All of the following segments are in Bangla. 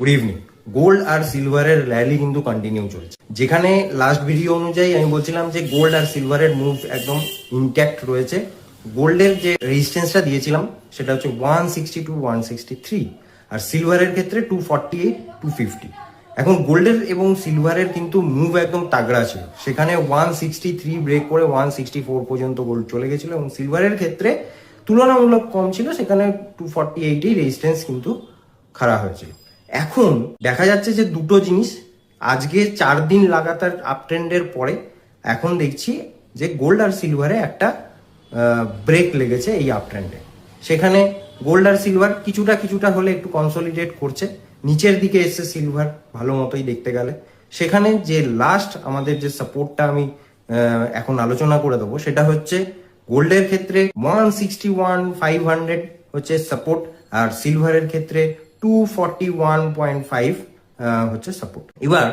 Good evening. গোল্ড আর সিলভারের র্যালি কিন্তু কন্টিনিউ চলছে, যেখানে লাস্ট ভিডিও অনুযায়ী আমি বলছিলাম যে গোল্ড আর সিলভারের মুভ একদম ইনট্যাক্ট রয়েছে। গোল্ডের যে রেজিস্ট্যান্সটা দিয়েছিলাম সেটা হচ্ছে 162 163, আর সিলভারের ক্ষেত্রে 248 250। এখন গোল্ডের এবং সিলভারের কিন্তু মুভ একদম তাগড়া ছিল, সেখানে 163 ব্রেক করে 164 পর্যন্ত গোল্ড চলে গেছিল, এবং সিলভারের ক্ষেত্রে তুলনামূলক কম ছিল, সেখানে 248 রেজিস্ট্যান্স কিন্তু খাড়া হয়েছিল। এখন দেখা যাচ্ছে যে দুটো জিনিস, আজকে 4 দিন লাগাতার আপ ট্রেন্ডের পরে এখন দেখছি যে গোল্ড আর সিলভারে একটা ব্রেক লেগেছে এই আপ ট্রেন্ডে। সেখানে গোল্ড আর সিলভার কিছুটা হলে একটু কনসলিডেট করছে, নিচের দিকে এসছে সিলভার ভালো মতোই দেখতে গেলে। সেখানে যে লাস্ট আমাদের যে সাপোর্টটা আমি এখন আলোচনা করে দেবো সেটা হচ্ছে গোল্ডের ক্ষেত্রে 161,500 হচ্ছে সাপোর্ট, আর সিলভারের ক্ষেত্রে 241.5 হচ্ছে সাপোর্ট। এবার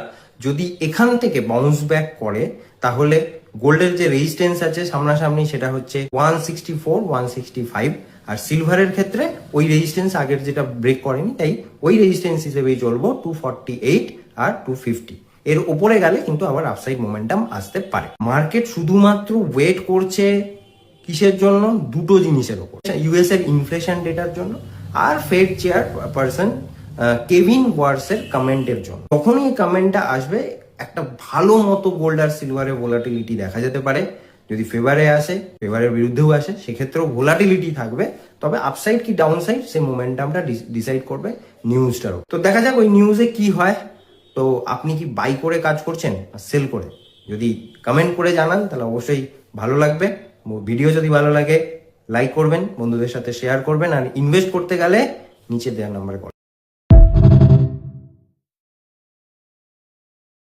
যদি এখান থেকে বাউন্স ব্যাক করে তাহলে গোল্ডের যে রেজিস্ট্যান্স আছে সামনাসামনি সেটা হচ্ছে 164 165, আর সিলভারের ক্ষেত্রে ওই রেজিস্ট্যান্স আগের যেটা ব্রেক করেনি, তাই ওই রেজিস্ট্যান্স হিসেবেই চলবো 248 আর 250। এর উপরে গেলে কিন্তু আবার আপসাইড মোমেন্টাম আসতে পারে। মার্কেট শুধুমাত্র ওয়েট করছে কিসের জন্য? দুটো জিনিসের উপর, ইউএস এর ইনফ্লেশন ডেটার জন্য আর ফেড চেয়ার পারসন কেভিন ওয়ার্সের কমেন্টের জন্য। তখনই এই কমেন্টটা আসবে, একটা ভালো মতো গোল্ড আর সিলভারের ভোলাটিলিটি দেখা যেতে পারে। যদি ফেভারে আসে, ফেভারের বিরুদ্ধেও আসে, সেক্ষেত্রেও ভোলাটিলিটি থাকবে। তবে আপসাইড কি ডাউনসাইড সেই মোমেন্টামটা ডিসাইড করবে নিউজটারও। তো দেখা যাক ওই নিউজে কি হয়। তো আপনি কি বাই করে কাজ করছেন আর সেল করে? যদি কমেন্ট করে জানান তাহলে অবশ্যই ভালো লাগবে। ভিডিও যদি ভালো লাগে লাইক করবেন, বন্ধুদের সাথে শেয়ার করবেন, আর ইনভেস্ট করতে গেলে নিচে দেওয়া নাম্বারে কল